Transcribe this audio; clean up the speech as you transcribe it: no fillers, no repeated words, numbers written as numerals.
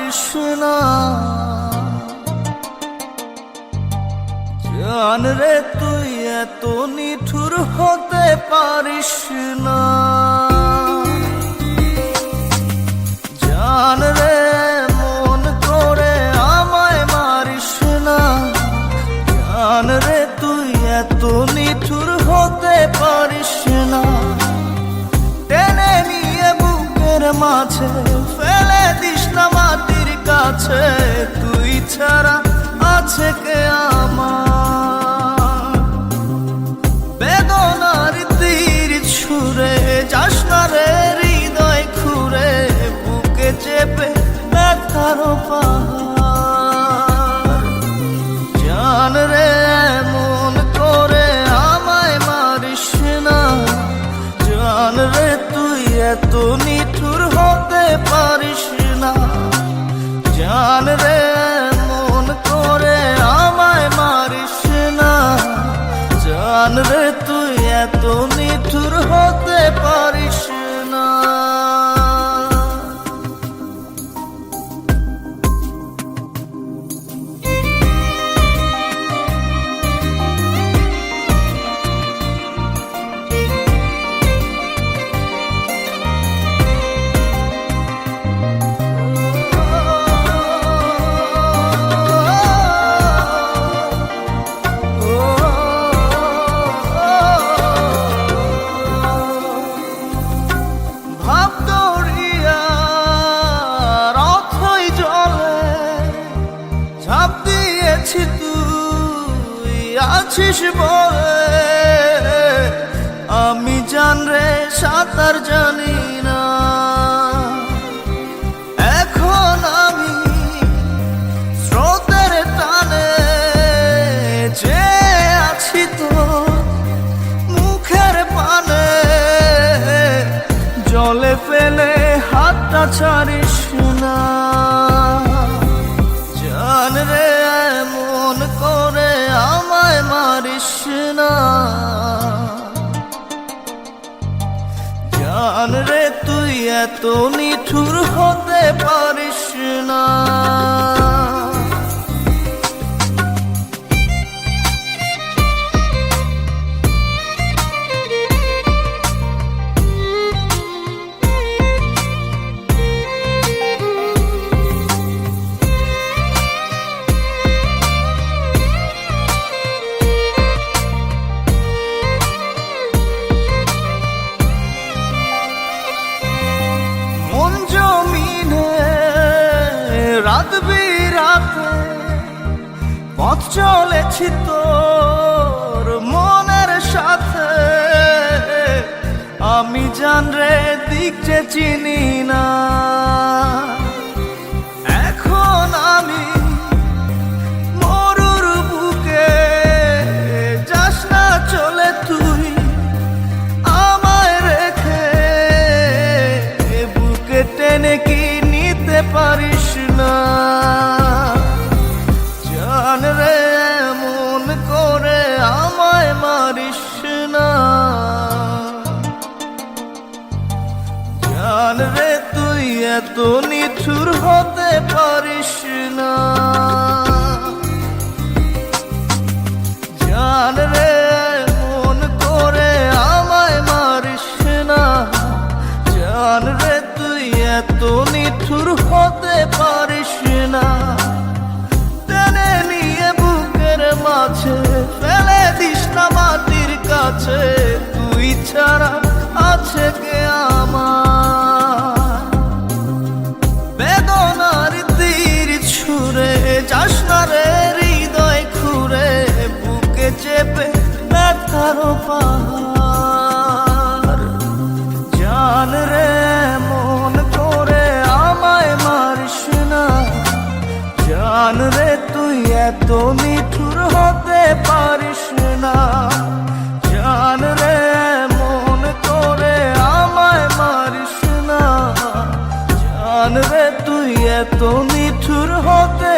পারিস না। জান রে তুই এত নিঠুর হতে পারিস না। জান রে মন করে আমায় মারিস না। জান রে তুই এত নিঠুর হতে পারিস না। টেনে নিয়ে বুকের মাঝে ফেলে দিস না মাটির কাছে। তুই ছাড়া আছে কে আমার? বেদনার তীর ছুঁড়ে যাস না রে হৃদয় খুঁড়ে। বুকে চেপে ব্যথার পাহাড়। জান রে মন করে আমায় মারিস না। জান রে তুই এত নিঠুর হতে পারিস না। জান রে মন করে আমায় মারিস না। জান রে তুই এত নিঠুর হতে পারিস না। ঝাঁপ দিয়েছি তুই আছিস বলে। আমি জান রে সাঁতার জানি না। এখন আমি স্রোতের টানে যে আছি তো মুখের পানে। জলে ফেলে হাতটা ছাড়িস না। জান রে মন করে আমায় মারিস না। জান রে তুই এত নিঠুর হতে পারিস না। রাত বিরাতে পথ চলেছি তোর মনের সাথে। আমি জান রে দিক যে চিনি না। এখন আমি মরুর বুকে যাস না চলে তুই আমায় রেখে। বুকে টেনে কি নিতে পারিস না? জান রে মন করে আমায় মারিস না। জান রে তুই এত নিঠুর হতে পারিস না। জান রে মন করে আমায় মারিস না। জান রে তুই এত নিঠুর হতে পারিস না। টেনে নিয়ে বুকের মাঝে ফেলে দিস না মাটির কাছে। তুই ছাড়া আছে কে আমার? বেদনার তীর ছুঁড়ে যাস না রে হৃদয় খুঁড়ে। বুকে চেপে ব্যথার পাহাড়। জান রে মন করে আমায় মারিস না। জান রে তুই এত নিঠুর হতে পারিস না। জান রে মন করে আমায় মারিস না। জান রে তুই এত নিঠুর হতে